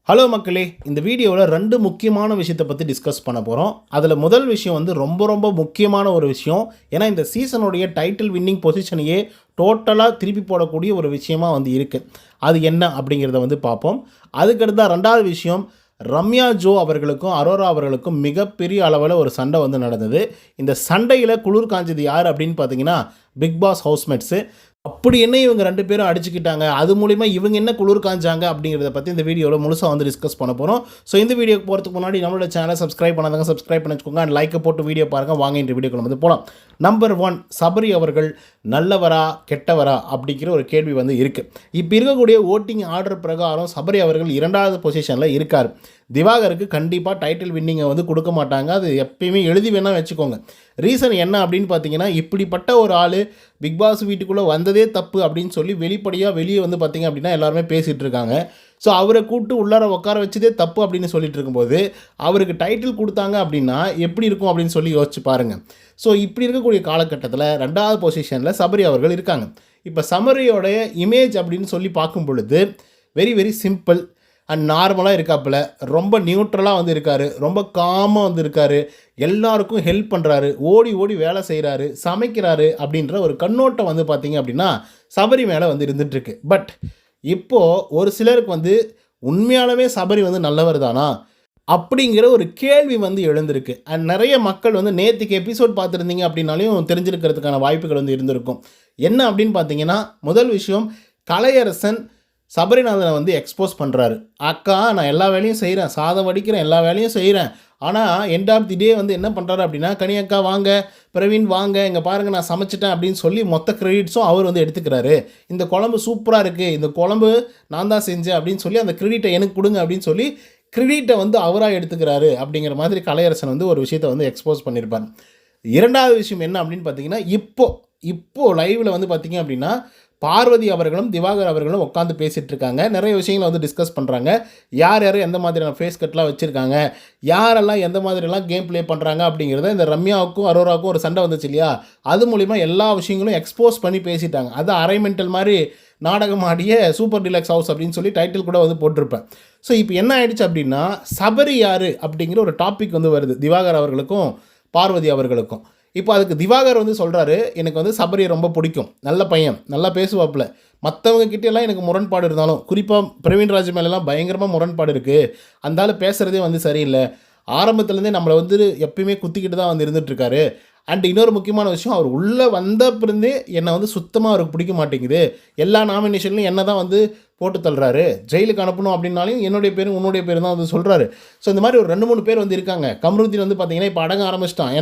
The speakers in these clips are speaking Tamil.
ஹலோ மக்களே, இந்த வீடியோவில் 2 முக்கியமான விஷயத்தை பற்றி டிஸ்கஸ் பண்ண போகிறோம். அதில் முதல் விஷயம் வந்து ரொம்ப முக்கியமான ஒரு விஷயம். ஏன்னா இந்த சீசனுடைய டைட்டில் வின்னிங் பொசிஷனையே டோட்டலாக திருப்பி போடக்கூடிய ஒரு விஷயமா வந்து இருக்குது. அது என்ன அப்படிங்கிறத வந்து பார்ப்போம். அதுக்கடுத்த 2வது விஷயம், ரம்யா ஜோ அவர்களுக்கும் அரோரா அவர்களுக்கும் மிகப்பெரிய அளவில் ஒரு சண்டை வந்து நடந்தது. இந்த சண்டையில் குளிர் காஞ்சது யார் அப்படின்னு பார்த்தீங்கன்னா பிக் பாஸ் ஹவுஸ்மேட்ஸு. அப்படி என்ன இவங்க 2 பேரும் அடிச்சுக்கிட்டாங்க, அது மூலிமா இவங்க என்ன குளிர் காஞ்சாங்க அப்படிங்கிறத பற்றி இந்த வீடியோவில் முழுசாக வந்து டிஸ்கஸ் பண்ண போகிறோம். ஸோ இந்த வீடியோக்கு போகிறதுக்கு முன்னாடி நம்மளோட சேனலை சப்ஸ்கிரைப் பண்ணாதவங்க சப்ஸ்கிரைப் பண்ணி வச்சுக்கோங்க. அண்ட் லைக்கை போட்டு வீடியோ பாருங்கள். வாங்க இந்த வீடியோக்குள்ள வந்து போகலாம். நம்பர் 1, சபரி அவர்கள் நல்லவரா கெட்டவரா அப்படிங்கிற ஒரு கேள்வி வந்து இருக்குது. இப்போ இருக்கக்கூடிய ஓட்டிங் ஆர்டர் பிரகாரம் சபரி அவர்கள் 2வது பொசிஷனில் இருக்கார். திவாகருக்கு கண்டிப்பாக டைட்டில் வின்னிங்கை வந்து கொடுக்க மாட்டாங்க. அது எப்பயுமே எழுதி வேணால் வச்சுக்கோங்க. ரீசன் என்ன அப்படின்னு பார்த்தீங்கன்னா, இப்படிப்பட்ட ஒரு ஆள் பிக் பாஸ் வீட்டுக்குள்ளே வந்ததே தப்பு அப்படின்னு சொல்லி வெளிப்படையாக வெளியே வந்து பார்த்திங்க அப்படின்னா எல்லாருமே பேசிகிட்டு இருக்காங்க. ஸோ அவரை கூப்பிட்டு உள்ளார உட்கார வச்சதே தப்பு அப்படின்னு சொல்லிட்டு இருக்கும்போது அவருக்கு டைட்டில் கொடுத்தாங்க அப்படின்னா எப்படி இருக்கும் அப்படின்னு சொல்லி யோசிச்சு பாருங்கள். ஸோ இப்படி இருக்கக்கூடிய காலகட்டத்தில் 2வது பொசிஷனில் சபரி அவர்கள் இருக்காங்க. இப்போ சபரியோடைய இமேஜ் அப்படின்னு சொல்லி பார்க்கும் பொழுது வெரி சிம்பிள் அண்ட் நார்மலாக இருக்காப்புல. ரொம்ப நியூட்ரலாக வந்து இருக்கார், ரொம்ப காமாக வந்து இருக்கார், எல்லாருக்கும் ஹெல்ப் பண்ணுறாரு, ஓடி வேலை செய்கிறாரு, சமைக்கிறாரு அப்படின்ற ஒரு கண்ணோட்டம் வந்து பார்த்திங்க அப்படின்னா சபரி மேலே வந்து இருந்துகிட்ருக்கு. பட் இப்போது ஒரு சிலருக்கு வந்து உண்மையாலுமே சபரி வந்து நல்லவர் தானா அப்படிங்கிற ஒரு கேள்வி வந்து எழுந்திருக்கு. அண்ட் நிறைய மக்கள் வந்து நேற்றுக்கு எபிசோட் பார்த்துருந்தீங்க அப்படின்னாலையும் தெரிஞ்சிருக்கிறதுக்கான வாய்ப்புகள் வந்து இருந்திருக்கும். என்ன அப்படின்னு பார்த்தீங்கன்னா, முதல் விஷயம், கலையரசன் சபரிநாதனை வந்து எக்ஸ்போஸ் பண்ணுறாரு. அக்கா, நான் எல்லா வேலையும் செய்கிறேன், சாதம் வடிக்கிறேன், எல்லா வேலையும் செய்கிறேன், ஆனால் எண்ட் ஆஃப் தி டே வந்து என்ன பண்ணுறாரு அப்படின்னா, கனி அக்கா வாங்க, பிரவீன் வாங்க, இங்கே பாருங்கள் நான் சமைச்சிட்டேன் அப்படின்னு சொல்லி மொத்த கிரெடிட்ஸும் அவர் வந்து எடுத்துக்கிறாரு. இந்த குழம்பு சூப்பராக இருக்குது, இந்த குழம்பு நான் தான் செஞ்சேன் அப்படின்னு சொல்லி அந்த கிரெடிட்டை எனக்கு கொடுங்க அப்படின்னு சொல்லி கிரெடிட்டை வந்து அவராக எடுத்துக்கிறாரு. அப்படிங்கிற மாதிரி கலையரசன் வந்து ஒரு விஷயத்தை வந்து எக்ஸ்போஸ் பண்ணியிருப்பார். 2வது விஷயம் என்ன அப்படின்னு பார்த்தீங்கன்னா, இப்போது லைவில் வந்து பார்த்திங்க அப்படின்னா பார்வதி அவர்களும் திவாகர் அவர்களும் உட்காந்து பேசிகிட்டு இருக்காங்க. நிறைய விஷயங்களை வந்து டிஸ்கஸ் பண்ணுறாங்க. யார் எந்த மாதிரியான ஃபேஸ் கட்லாம் வச்சுருக்காங்க, யாரெல்லாம் எந்த மாதிரிலாம் கேம் ப்ளே பண்ணுறாங்க அப்படிங்கிறத இந்த ரம்யாவுக்கும் அரோராவுக்கும் ஒரு சண்டை வந்துச்சு இல்லையா, அது மூலிமா எல்லா விஷயங்களும் எக்ஸ்போஸ் பண்ணி பேசிட்டாங்க. அது அரை மென்டல் மாதிரி நாடகம் ஆடிய சூப்பர் டிலக்ஸ் ஹவுஸ் அப்படின்னு சொல்லி டைட்டில் கூட வந்து போட்டிருப்பேன். ஸோ இப்போ என்ன ஆயிடுச்சு அப்படின்னா, சபரி யார் அப்படிங்கிற ஒரு டாபிக் வந்து வருது திவாகர் அவர்களுக்கும் பார்வதி அவர்களுக்கும். இப்போ அதுக்கு திவாகர் வந்து சொல்கிறாரு, எனக்கு வந்து சபரியை ரொம்ப பிடிக்கும், நல்ல பையன், நல்லா பேசுவாப்பில், மற்றவங்க கிட்டேலாம் எனக்கு முரண்பாடு இருந்தாலும் குறிப்பாக பிரவீன்ராஜ் மேலெலாம் பயங்கரமாக முரண்பாடு இருக்குது, அந்த ஆள் பேசுகிறதே வந்து சரியில்லை, ஆரம்பத்துலேருந்தே நம்மளை வந்து எப்பயுமே குத்திக்கிட்டு தான் வந்து இருந்துகிட்ருக்காரு. அண்ட் இன்னொரு முக்கியமான விஷயம், அவர் உள்ளே வந்த பிறந்தே என்னை வந்து சுத்தமாக அவருக்கு பிடிக்க மாட்டேங்குது, எல்லா நாமினேஷன்லையும் என்ன தான் வந்து போட்டு தள்ளுறாரு, ஜெயிலுக்கு அனுப்பணும் அப்படின்னாலையும் என்னுடைய பேரும் உன்னுடைய பேர் தான் வந்து சொல்கிறாரு. ஸோ இந்த மாதிரி ஒரு 2-3 பேர் வந்து இருக்காங்க. கம்ருதீன் வந்து பார்த்திங்கன்னா இப்போ அடங்க ஆரம்பிச்சிட்டான்.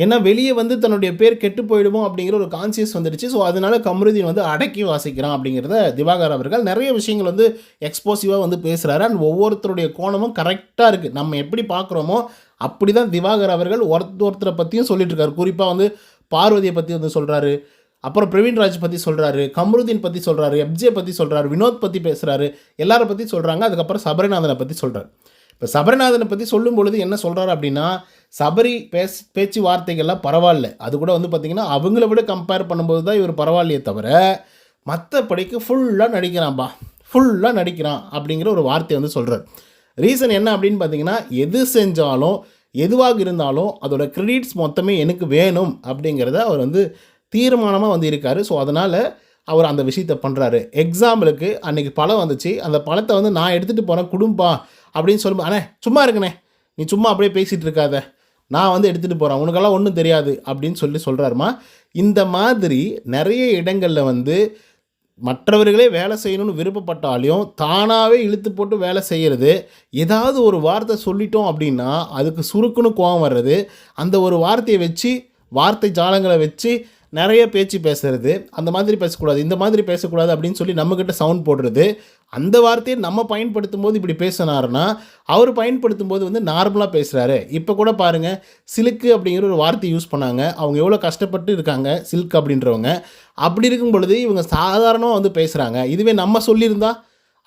ஏன்னா வெளியே வந்து தன்னுடைய பேர் கெட்டு போயிடுமோ அப்படிங்கிற ஒரு கான்சியஸ் வந்துடுச்சு. ஸோ அதனால கம்ருதீன் வந்து அடக்கி வாசிக்கிறான் அப்படிங்கிறத திவாகர் அவர்கள் நிறைய விஷயங்கள் வந்து எக்ஸ்போசிவாக வந்து பேசுகிறாரு. அண்ட் ஒவ்வொருத்தருடைய கோணமும் கரெக்டாக இருக்குது. நம்ம எப்படி பார்க்குறோமோ அப்படி தான் திவாகர் அவர்கள் ஒருத்தரை பற்றியும் சொல்லிட்டு இருக்காரு. குறிப்பாக வந்து பார்வதியை பற்றி வந்து சொல்கிறாரு, அப்புறம் பிரவீன்ராஜ் பற்றி சொல்கிறாரு, கம்ருதீன் பற்றி சொல்கிறாரு, எப்ஜே பற்றி சொல்கிறாரு, வினோத் பற்றி பேசுகிறாரு, எல்லாரை பற்றி சொல்கிறாங்க. அதுக்கப்புறம் சபரிநாதனை பற்றி சொல்கிறார். இப்போ சபரிநாதனை பற்றி சொல்லும் பொழுது என்ன சொல்கிறாரு அப்படின்னா, சபரி பேச்சு வார்த்தைகள்லாம் பரவாயில்ல, அது கூட வந்து பார்த்திங்கன்னா அவங்கள விட கம்பேர் பண்ணும்போது தான் இவர் பரவாயில்லையே தவிர மற்றபடிக்கு ஃபுல்லாக நடிக்கிறான் அப்படிங்கிற ஒரு வார்த்தையை வந்து சொல்கிறார். ரீசன் என்ன அப்படின்னு பார்த்தீங்கன்னா, எது செஞ்சாலும் எதுவாக இருந்தாலும் அதோட கிரெடிட்ஸ் மொத்தமே எனக்கு வேணும் அப்படிங்கிறத அவர் வந்து தீர்மானமாக வந்து இருக்கார். ஸோ அதனால் அவர் அந்த விஷயத்தை பண்ணுறாரு. எக்ஸாம்பிளுக்கு அன்றைக்கி பழம் வந்துச்சு, அந்த பழத்தை வந்து நான் எடுத்துகிட்டு போகிறேன் குடும்பா அப்படின்னு சொல்லும்போது, அண்ணே சும்மா இருக்குண்ணே, நீ சும்மா அப்படியே பேசிகிட்டு இருக்காத, நான் வந்து எடுத்துகிட்டு போகிறேன், உனக்கெல்லாம் ஒன்றும் தெரியாது அப்படின்னு சொல்கிறாருமா. இந்த மாதிரி நிறைய இடங்களில் வந்து மற்றவர்களே வேலை செய்யணும்னு விருப்பப்பட்டாலையும் தானாகவே இழுத்து போட்டு வேலை செய்கிறது, ஏதாவது ஒரு வார்த்தை சொல்லிட்டோம் அப்படின்னா அதுக்கு சுருக்குன்னு கோவம் வர்றது, அந்த ஒரு வார்த்தையை வச்சு வார்த்தை ஜாலங்களை வச்சு நிறைய பேச்சு பேசுகிறது, அந்த மாதிரி பேசக்கூடாது, இந்த மாதிரி பேசக்கூடாது அப்படின்னு சொல்லி நம்மக்கிட்ட சவுண்ட் போடுறது, அந்த வார்த்தையை நம்ம பயன்படுத்தும் போது இப்படி பேசினாருன்னா அவர் பயன்படுத்தும் போது வந்து நார்மலாக பேசுகிறாரு. இப்போ கூட பாருங்கள், சில்க்கு அப்படிங்கிற ஒரு வார்த்தை யூஸ் பண்ணாங்க. அவங்க எவ்வளோ கஷ்டப்பட்டு இருக்காங்க சில்க் அப்படின்றவங்க. அப்படி இருக்கும் பொழுது இவங்க சாதாரணமாக வந்து பேசுகிறாங்க. இதுவே நம்ம சொல்லியிருந்தா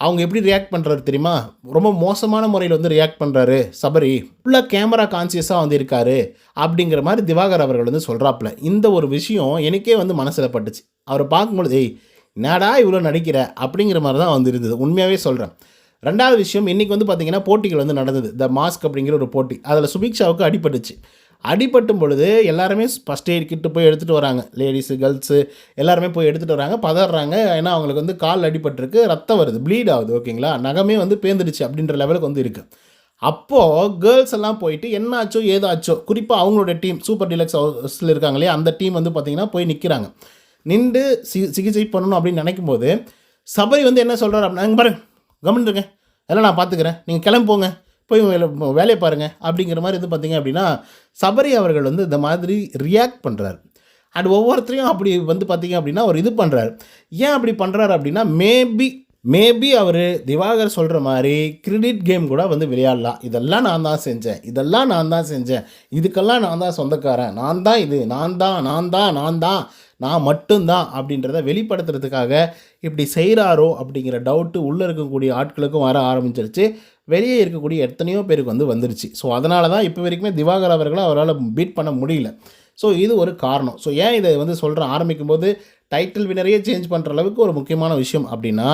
அவங்க எப்படி ரியாக்ட் பண்ணுறாரு தெரியுமா? ரொம்ப மோசமான முறையில் வந்து ரியாக்ட் பண்ணுறாரு சபரி, ஃபுல்லாக கேமரா கான்சியஸாக வந்து இருக்கார் அப்படிங்கிற மாதிரி திவாகர் அவர்கள் வந்து சொல்கிறாப்புல. இந்த ஒரு விஷயம் எனக்கே வந்து மனசில் பட்டுச்சு. அவரை பார்க்கும்பொழுது, என்னடா இவ்வளோ நடிக்கிற அப்படிங்கிற மாதிரி தான் வந்து இருந்தது. உண்மையாகவே சொல்கிறேன். 2வது விஷயம், இன்றைக்கி வந்து பார்த்திங்கன்னா போட்டிகள் வந்து நடந்தது. த மாஸ்க் அப்படிங்கிற ஒரு போட்டி. அதில் சுபிக்ஷாவுக்கு அடிபட்டுச்சு. அடிபட்டும் பொழுது எல்லாருமே ஃபஸ்ட் எய்ட் கிட்டு போய் எடுத்துகிட்டு வராங்க. லேடிஸு, கேர்ள்ஸு எல்லாருமே போய் எடுத்துகிட்டு வராங்க. பதறாங்க. ஏன்னா அவங்களுக்கு வந்து கால் அடிபட்டிருக்கு, ரத்தம் வருது, ப்ளீட் ஆகுது. ஓகேங்களா, நகமே வந்து பேந்துடுச்சு அப்படின்ற லெவலுக்கு வந்து இருக்குது. அப்போது கேர்ள்ஸ் எல்லாம் போயிட்டு என்னாச்சோ ஏதாச்சோ, குறிப்பாக அவங்களோட டீம் சூப்பர் டீலக்ஸ் ஹவுஸில் இருக்காங்க இல்லையா, அந்த டீம் வந்து பார்த்திங்கன்னா போய் நிற்கிறாங்க. நின்று சிகிச்சை பண்ணணும் அப்படின்னு நினைக்கும் போது சபரி வந்து என்ன சொல்கிறார் அப்படின்னா, இங்கே பாருங்க, கவனிட்டு இருக்கேன், எல்லாம் நான் பார்த்துக்கிறேன், நீங்கள் கிளம்பி போங்க, போய் வேலையை பாருங்கள் அப்படிங்கிற மாதிரி வந்து பார்த்திங்க அப்படின்னா சபரி அவர்கள் வந்து இந்த மாதிரி ரியாக்ட் பண்ணுறாரு. அண்ட் ஒவ்வொருத்தரையும் அப்படி வந்து பார்த்திங்க அப்படின்னா ஒரு இது பண்ணுறாரு. ஏன் அப்படி பண்ணுறாரு அப்படின்னா, மேபி அவர் திவாகர் சொல்கிற மாதிரி கிரெடிட் கேம் கூட வந்து விளையாடலாம். இதெல்லாம் நான் தான் செஞ்சேன், இதெல்லாம் நான் தான் செஞ்சேன், இதுக்கெல்லாம் நான் தான் சொந்தக்காரன், நான் தான் இது, நான் மட்டும்தான் அப்படின்றத வெளிப்படுத்துறதுக்காக இப்படி செய்கிறாரோ அப்படிங்கிற டவுட்டு உள்ளே இருக்கக்கூடிய ஆட்களுக்கும் வர ஆரம்பிச்சிருச்சு. வெளியே இருக்கக்கூடிய எத்தனையோ பேருக்கு வந்து வந்துருச்சு. ஸோ அதனால தான் இப்போ வரைக்குமே திவாகர் அவர்களை அவரால் பீட் பண்ண முடியல. ஸோ இது ஒரு காரணம். ஸோ ஏன் இதை வந்து சொல்கிறேன், ஆரம்பிக்கும்போது டைட்டில் வினரையே சேஞ்ச் பண்ணுற அளவுக்கு ஒரு முக்கியமான விஷயம் அப்படின்னா,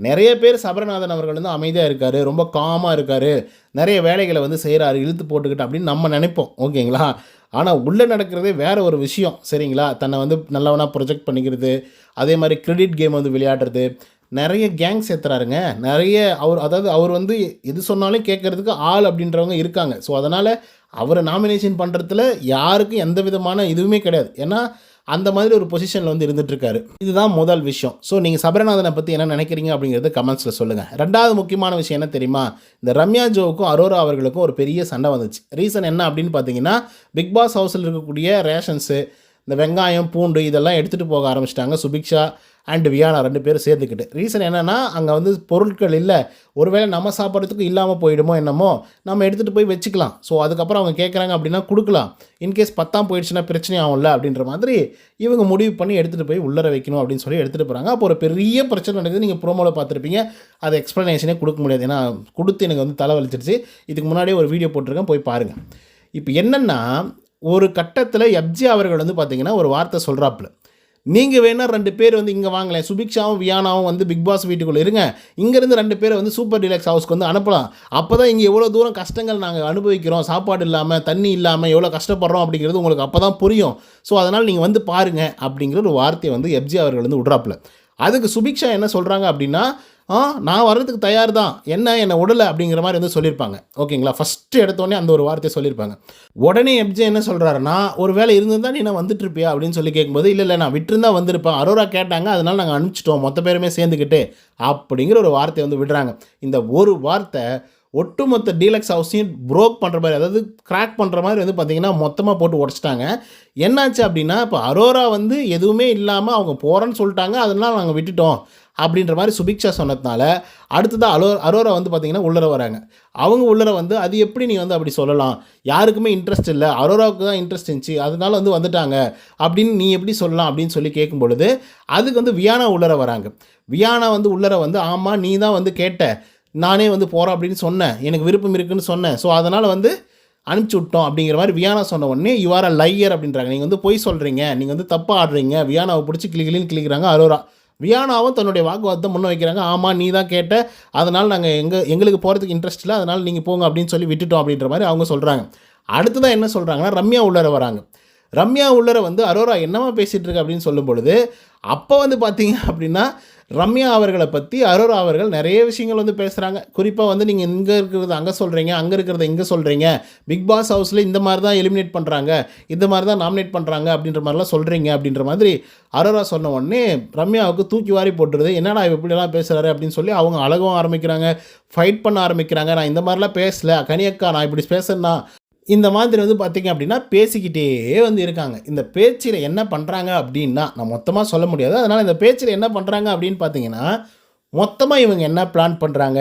நிறைய பேர் சபரநாதன் அவர்கள் வந்து அமைதியாக இருக்கார், ரொம்ப காமாக இருக்கார், நிறைய வேலைகளை வந்து செய்கிறாரு இழுத்து போட்டுக்கிட்டு அப்படின்னு நம்ம நினைப்போம். ஓகேங்களா, ஆனால் உள்ளே நடக்கிறதே வேறு ஒரு விஷயம். சரிங்களா, தன்னை வந்து நல்லவனாக ப்ரொஜெக்ட் பண்ணிக்கிறது, அதே மாதிரி கிரெடிட் கேம் வந்து விளையாடுறது, நிறைய கேங் சேர்த்துறாருங்க. நிறைய அவர் வந்து எது சொன்னாலும் கேட்குறதுக்கு ஆள் அப்படின்றவங்க இருக்காங்க. ஸோ அதனால் அவரை நாமினேஷன் பண்ணுறதுல யாருக்கும் எந்த விதமான இதுவுமே கிடையாது. ஏன்னா அந்த மாதிரி ஒரு பொசிஷனில் வந்து இருந்துகிட்ருக்காரு. இதுதான் முதல் விஷயம். ஸோ நீங்கள் சபரநாதனை பற்றி என்ன நினைக்கிறீங்க அப்படிங்கிறது கமெண்ட்ஸில் சொல்லுங்கள். 2வது முக்கியமான விஷயம் என்ன தெரியுமா, இந்த ரம்யா ஜோவுக்கும் அரோரா அவர்களுக்கும் ஒரு பெரிய சண்டை வந்துச்சு. ரீசன் என்ன அப்படின்னு பார்த்தீங்கன்னா, பிக் பாஸ் ஹவுஸில் இருக்கக்கூடிய ரேஷன்ஸு, இந்த வெங்காயம், பூண்டு இதெல்லாம் எடுத்துகிட்டு போக ஆரம்பிச்சிட்டாங்க சுபிக்ஷா அண்ட் வியானா 2 பேரும் சேர்த்துக்கிட்டு. ரீசன் என்னென்னா, அங்கே வந்து பொருட்கள் இல்லை, ஒருவேளை நம்ம சாப்பிட்றதுக்கு இல்லாமல் போயிடுமோ என்னமோ, நம்ம எடுத்துகிட்டு போய் வச்சுக்கலாம். ஸோ அதுக்கப்புறம் அவங்க கேட்குறாங்க அப்படின்னா கொடுக்கலாம், இன்கேஸ் பத்தாம் போயிடுச்சுன்னா பிரச்சனை ஆகும்ல அப்படின்ற மாதிரி இவங்க முடிவு பண்ணி எடுத்துகிட்டு போய் உள்ளர வைக்கணும் அப்படின்னு சொல்லி எடுத்துகிட்டு போகிறாங்க. அப்போ ஒரு பெரிய பிரச்சனை நடக்குது. நீங்கள் ப்ரோமோவில் பார்த்துருப்பீங்க. அது எக்ஸ்ப்ளனேஷனே கொடுக்க முடியாது, ஏன்னா கொடுத்து எனக்கு வந்து தலை வலிச்சிருச்சு. இதுக்கு முன்னாடியே ஒரு வீடியோ போட்டிருக்கேன், போய் பாருங்கள். இப்போ என்னென்னா, ஒரு கட்டத்தில் எப்ஜி அவர்கள் வந்து பார்த்திங்கன்னா ஒரு வார்த்தை சொல்கிறாப்புல, நீங்கள் வேணால் 2 பேர் வந்து இங்கே வாங்கலேன், சுபிக்ஷாவும் வியானாவும் வந்து பிக் பாஸ் வீட்டுக்குள்ளே இருங்க, இங்கேருந்து 2 பேரை வந்து சூப்பர் டீலக்ஸ் ஹவுஸ்க்கு வந்து அனுப்பலாம். அப்போ தான் இங்கே எவ்வளோ தூரம் கஷ்டங்கள் நாங்கள் அனுபவிக்கிறோம், சாப்பாடு இல்லாமல், தண்ணி இல்லாமல் எவ்வளோ கஷ்டப்படுறோம் அப்படிங்கிறது உங்களுக்கு அப்போ தான் புரியும். ஸோ அதனால் நீங்கள் வந்து பாருங்கள் அப்படிங்கிற ஒரு வார்த்தையை வந்து எப்ஜி அவர்கள் வந்து விட்றாப்புல. அதுக்கு சுபிக்ஷா என்ன சொல்கிறாங்க அப்படின்னா, நான் வர்றதுக்கு தயார் தான், என்னை விடலை அப்படிங்கிற மாதிரி வந்து சொல்லியிருப்பாங்க. ஓகேங்களா, ஃபஸ்ட்டு எடுத்தோடனே அந்த ஒரு வார்த்தையை சொல்லியிருப்பாங்க. உடனே எப்ஜே என்ன சொல்கிறாருன்னா, ஒரு வேலை இருந்திருந்தா நீ என்ன வந்துட்டுருப்பியா அப்படின்னு சொல்லி கேட்கும்போது, இல்லை நான் விட்டுருந்தா வந்திருப்பேன், அரோரா கேட்டாங்க, அதனால் நாங்கள் அனுப்பிச்சிட்டோம் மொத்த பேருமே சேர்ந்துக்கிட்டு அப்படிங்கிற ஒரு வார்த்தையை வந்து விடுறாங்க. இந்த ஒரு வார்த்தை ஒட்டுமொத்த டீலக்ஸ் ஹவுஸையும் ப்ரோக் பண்ணுற மாதிரி, அதாவது கிராக் பண்ணுற மாதிரி வந்து பார்த்திங்கன்னா மொத்தமாக போட்டு உடச்சிட்டாங்க. என்னாச்சு அப்படின்னா, இப்போ அரோரா வந்து எதுவுமே இல்லாமல் அவங்க போகிறேன்னு சொல்லிட்டாங்க, அதனால் நாங்கள் விட்டுட்டோம் அப்படின்ற மாதிரி சுபிக்ஷா சொன்னதுனால அடுத்ததாக அரோரா வந்து பார்த்திங்கன்னா உள்ளர வராங்க. அவங்க உள்ளர வந்து, அது எப்படி நீ வந்து அப்படி சொல்லலாம், யாருக்குமே இன்ட்ரெஸ்ட் இல்லை, அரோராவுக்கு தான் இன்ட்ரெஸ்ட் இருந்துச்சு, அதனால வந்து வந்துட்டாங்க அப்படின்னு நீ எப்படி சொல்லலாம் அப்படின்னு சொல்லி கேட்கும் பொழுது, அதுக்கு வந்து வியானா உள்ளர வராங்க. வியானா வந்து உள்ளர வந்து, ஆமாம் நீ தான் வந்து கேட்ட, நானே வந்து போகிறேன் அப்படின்னு சொன்னேன், எனக்கு விருப்பம் இருக்குதுன்னு சொன்னேன், ஸோ அதனால் வந்து அனுப்பிச்சி விட்டோம் அப்படிங்கிற மாதிரி வியானா சொன்ன உடனே, யூ ஆர் அ லையர் அப்படின்றாங்க, நீங்கள் வந்து பொய் சொல்கிறீங்க, நீங்கள் வந்து தப்பாக ஆடுறீங்க. வியானாவை பிடிச்சி கிளின்னு கிளிக்கிறாங்க அரோரா. வியானாவும் தன்னுடைய வாக்குவாதத்தை முன்ன வைக்கிறாங்க, ஆமாம் நீ தான் கேட்ட, அதனால் நாங்கள் எங்களுக்கு போகிறதுக்கு இன்ட்ரெஸ்ட் இல்லை, அதனால் நீங்கள் போங்க அப்படின்னு சொல்லி விட்டுட்டோம் அப்படின்ற மாதிரி அவங்க சொல்கிறாங்க. அடுத்ததான் என்ன சொல்கிறாங்கன்னா, ரம்யா உள்ளர வராங்க. ரம்யா உள்ளர வந்து அரோரா என்னமா பேசிகிட்டு இருக்கு அப்படின்னு சொல்லும் பொழுது, அப்போ வந்து பார்த்தீங்க அப்படின்னா ரம்யா அவர்களை பற்றி அரோரா அவர்கள் நிறைய விஷயங்கள் வந்து பேசுகிறாங்க. குறிப்பாக வந்து நீங்கள் இங்கே இருக்கிறது அங்கே சொல்கிறீங்க, அங்கே இருக்கிறத இங்கே சொல்கிறீங்க, பிக் பாஸ் ஹவுஸில் இந்த மாதிரி தான் எலிமினேட் பண்ணுறாங்க, இந்த மாதிரி தான் நாமினேட் பண்ணுறாங்க அப்படின்ற மாதிரிலாம் சொல்கிறீங்க அப்படின்ற மாதிரி அரோரா சொன்ன உடனே ரம்யாவுக்கு தூக்கி வாரி போட்டுருது. என்னடா இப்படிலாம் பேசுகிறாரு அப்படின்னு சொல்லி அவங்க அழகவும் ஆரம்பிக்கிறாங்க, ஃபைட் பண்ண ஆரம்பிக்கிறாங்க. நான் இந்த மாதிரிலாம் பேசலை கனியக்கா, நான் இப்படி பேசுறேன்னா இந்த மாதிரி வந்து பார்த்திங்க அப்படின்னா பேசிக்கிட்டே வந்து இருக்காங்க. இந்த பேச்சில் என்ன பண்ணுறாங்க அப்படின்னா நான் மொத்தமாக சொல்ல முடியாது. அதனால் இந்த பேச்சில் என்ன பண்ணுறாங்க அப்படின்னு பார்த்தீங்கன்னா, மொத்தமாக இவங்க என்ன பிளான் பண்ணுறாங்க,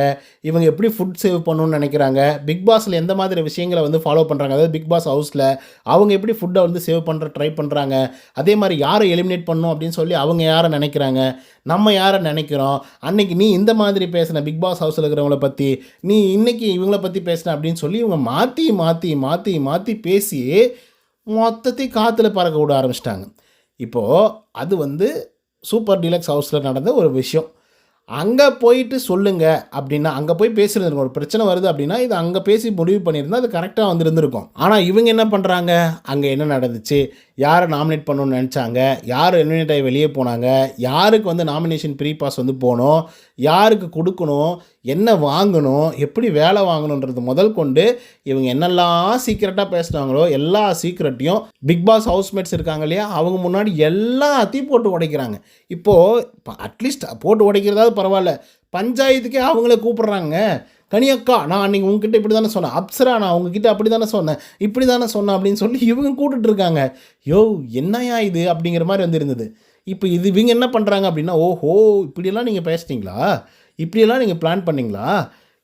இவங்க எப்படி ஃபுட் சேவ் பண்ணணும்னு நினைக்கிறாங்க, பிக் பாஸில் எந்த மாதிரி விஷயங்களை வந்து ஃபாலோ பண்ணுறாங்க, அதாவது பிக் பாஸ் ஹவுஸில் அவங்க எப்படி ஃபுட்டை வந்து சேவ் ட்ரை பண்ணுறாங்க, அதே மாதிரி யாரை எலிமினேட் பண்ணணும் அப்படின்னு சொல்லி அவங்க யாரை நினைக்கிறாங்க, நம்ம யாரை நினைக்கிறோம், அன்றைக்கி நீ இந்த மாதிரி பேசின பிக் பாஸ் ஹவுஸில் இருக்கிறவங்கள பற்றி, நீ இன்றைக்கி இவங்கள பற்றி பேசின அப்படின்னு சொல்லி இவங்க மாற்றி மாற்றி மாற்றி மாற்றி பேசி மொத்தத்தையும் காற்றுல பறக்க விட ஆரம்பிச்சிட்டாங்க. இப்போது அது வந்து சூப்பர் டீலக்ஸ் ஹவுஸில் நடந்த ஒரு விஷயம். அங்கே போயிட்டு சொல்லுங்க அப்படின்னா, அங்கே போய் பேசியிருந்துருக்கும். ஒரு பிரச்சனை வருது அப்படின்னா, இது அங்கே பேசி முடிவு பண்ணியிருந்தா அது கரெக்டாக வந்திருந்திருக்கும். ஆனால் இவங்க என்ன பண்ணுறாங்க, அங்கே என்ன நடந்துச்சு, யாரை நாமினேட் பண்ணணும்னு நினச்சாங்க, யார் எலிமினேட் ஆகி வெளியே போனாங்க, யாருக்கு வந்து நாமினேஷன் ப்ரீ பாஸ் வந்து போகணும், யாருக்கு கொடுக்கணும், என்ன வாங்கணும், எப்படி வேலை வாங்கணுன்றது முதல் கொண்டு இவங்க என்னெல்லாம் சீக்கிரட்டாக பேசுனாங்களோ எல்லா சீக்கிரட்டையும் பிக் பாஸ் ஹவுஸ்மேட்ஸ் இருக்காங்க இல்லையா, அவங்க முன்னாடி எல்லாத்தையும் போட்டு உடைக்கிறாங்க. இப்போது அட்லீஸ்ட் போட்டு உடைக்கிறதாவது பரவாயில்ல, பஞ்சாயத்துக்கே அவங்கள கூப்பிட்றாங்க. கனியக்கா, நான் அன்றைக்கி உங்ககிட்ட இப்படி தானே சொன்னேன், அப்சரா நான் உங்ககிட்ட அப்படி தானே சொன்னேன், இப்படி தானே சொன்னேன் அப்படின்னு சொல்லி இவங்க கூட்டுட்ருக்காங்க. யோ என்னையா இது அப்படிங்கிற மாதிரி வந்து இருந்தது. இப்போ இவங்க என்ன பண்ணுறாங்க அப்படின்னா, ஓஹோ இப்படியெல்லாம் நீங்கள் பேசிட்டீங்களா, இப்படியெல்லாம் நீங்கள் பிளான் பண்ணிங்களா,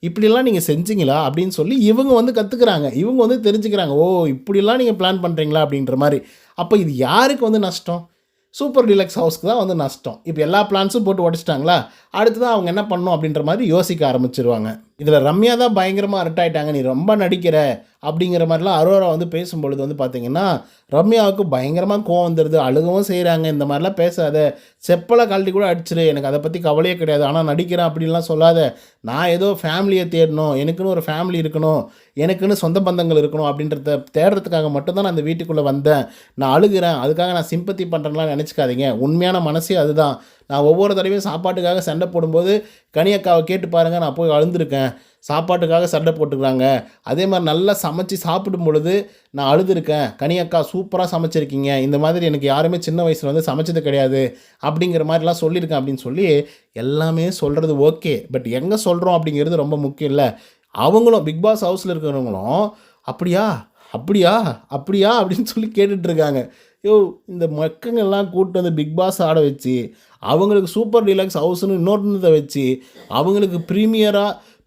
இப்படியெல்லாம் நீங்கள் செஞ்சீங்களா அப்படின்னு சொல்லி இவங்க வந்து கற்றுக்குறாங்க. இவங்க வந்து தெரிஞ்சுக்கிறாங்க, ஓ இப்படியெல்லாம் நீங்கள் பிளான் பண்ணுறீங்களா அப்படின்ற மாதிரி. அப்போ இது யாருக்கு வந்து நஷ்டம்? சூப்பர் டீலக்ஸ் ஹவுஸ்க்கு தான் வந்து நஷ்டம். இப்போ எல்லா பிளான்ஸும் போட்டு உடச்சிட்டாங்களா, அடுத்து தான் அவங்க என்ன பண்ணணும் அப்படின்ற மாதிரி யோசிக்க ஆரம்பிச்சிருவாங்க. இதில் ரம்யா தான் பயங்கரமாக அரட்டாயிட்டாங்க, நீ ரொம்ப நடிக்கிற அப்படிங்கிற மாதிரிலாம் அரோரா வந்து பேசும்பொழுது வந்து பார்த்திங்கன்னா ரம்யாவுக்கு பயங்கரமாக கோவம் வந்துடுது, அழுகவும் செய்கிறாங்க. இந்த மாதிரிலாம் பேசாத, செப்பலை கழட்டி கூட அடிச்சிரு, எனக்கு அதை பற்றி கவலையே கிடையாது, ஆனால் நடிக்கிறேன் அப்படின்லாம் சொல்லாத, நான் ஏதோ ஃபேமிலியை தேடணும், எனக்குன்னு ஒரு ஃபேமிலி இருக்கணும், எனக்குன்னு சொந்த பந்தங்கள் இருக்கணும் அப்படின்றத தேடுறதுக்காக மட்டும்தான் நான் அந்த வீட்டுக்குள்ளே வந்தேன், நான் அழுகிறேன், அதுக்காக நான் சிம்பத்தி பண்ணுறேன்லாம் நினச்சிக்காதீங்க, உண்மையான மனசே அதுதான். நான் ஒவ்வொரு தடவையும் சாப்பாட்டுக்காக சண்டை போடும்போது கனியக்காவை கேட்டு பாருங்கள், நான் போய் அழுதுருக்கேன், சாப்பாட்டுக்காக சண்டை போட்டுக்கிறாங்க. அதே மாதிரி நல்லா சமைச்சு சாப்பிடும் பொழுது நான் அழுதுருக்கேன், கனியக்கா சூப்பராக சமைச்சிருக்கீங்க, இந்த மாதிரி எனக்கு யாருமே சின்ன வயசில் வந்து சமைச்சது கிடையாது அப்படிங்கிற மாதிரிலாம் சொல்லியிருக்கேன் அப்படின்னு சொல்லி எல்லாமே சொல்கிறது ஓகே. பட் எங்கே சொல்கிறோம் அப்படிங்கிறது ரொம்ப முக்கியம் இல்லை. அவங்களும் பிக் பாஸ் ஹவுஸில் இருக்கிறவங்களும் அப்படியா அப்படியா அப்படியா அப்படின்னு சொல்லி கேட்டுட்ருக்காங்க. யோ இந்த மக்கங்கள்லாம் கூப்பிட்டு வந்து பிக் பாஸ் ஆட வச்சு, அவங்களுக்கு சூப்பர் டீலக்ஸ் ஹவுஸ்னு இன்னொருத்ததை வச்சு, அவங்களுக்கு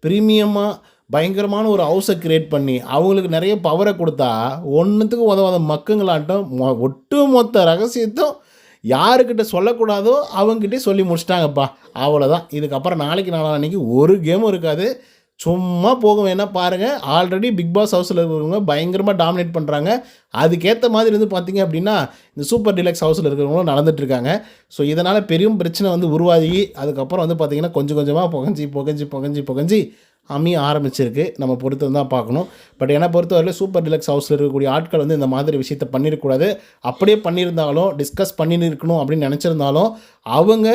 ப்ரீமியமாக பயங்கரமான ஒரு ஹவுஸை க்ரியேட் பண்ணி அவங்களுக்கு நிறைய பவரை கொடுத்தா ஒன்றுத்துக்கும் உதவாத மக்கங்களாட்டம் ஒட்டு மொத்த ரகசியத்தும் யாருக்கிட்ட சொல்லக்கூடாதோ அவங்ககிட்டே சொல்லி முடிச்சிட்டாங்கப்பா. அவ்வளோதான். இதுக்கப்புறம் நாளைக்கு நாளான்னைக்கு ஒரு கேமும் இருக்காது, சும்மா போக வேணால் பாருங்கள். ஆல்ரெடி பிக் பாஸ் ஹவுஸில் இருக்கிறவங்க பயங்கரமாக டாமினேட் பண்ணுறாங்க. அதுக்கேற்ற மாதிரி வந்து பார்த்திங்க அப்படின்னா இந்த சூப்பர் டீலக்ஸ் ஹவுஸில் இருக்கிறவங்களும் நடந்துகிட்ருக்காங்க. ஸோ இதனால் பெரும் பிரச்சனை வந்து உருவாகி அதுக்கப்புறம் வந்து பார்த்திங்கன்னா கொஞ்சம் கொஞ்சமாக புகஞ்சி அமைய ஆரம்பிச்சிருக்கு. நம்ம பொறுத்து தான் பார்க்கணும். பட் என்னை பொறுத்தவரையில் சூப்பர் டீலக்ஸ் ஹவுஸில் இருக்கக்கூடிய ஆட்கள் வந்து இந்த மாதிரி விஷயத்தை பண்ணிடக்கூடாது. அப்படியே பண்ணியிருந்தாலும் டிஸ்கஸ் பண்ணியிருக்கணும் அப்படின்னு நினச்சிருந்தாலும் அவங்க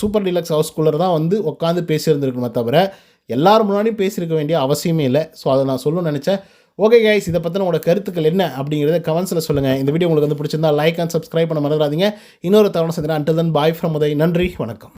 சூப்பர் டீலக்ஸ் ஹவுஸ்குள்ளே தான் வந்து உட்காந்து பேசியிருந்துருக்கணுமே தவிர எல்லாரும் முன்னாடியும் பேசியிருக்க வேண்டிய அவசியமே இல்லை. ஸோ அதை நான் சொல்லணும்னு நினச்சேன். ஓகே கைஸ், இதை பற்றின உங்களோட கருத்துக்கள் என்ன அப்படிங்கிறத கமெண்ட்ஸில் சொல்லுங்கள். இந்த வீடியோ உங்களுக்கு வந்து பிடிச்சிருந்தா லைக் அண்ட் சப்ஸ்கிரைப் பண்ண மறந்துடாதீங்க. இன்னொரு தவணை சந்தினா. Until then bye from Uday. நன்றி, வணக்கம்.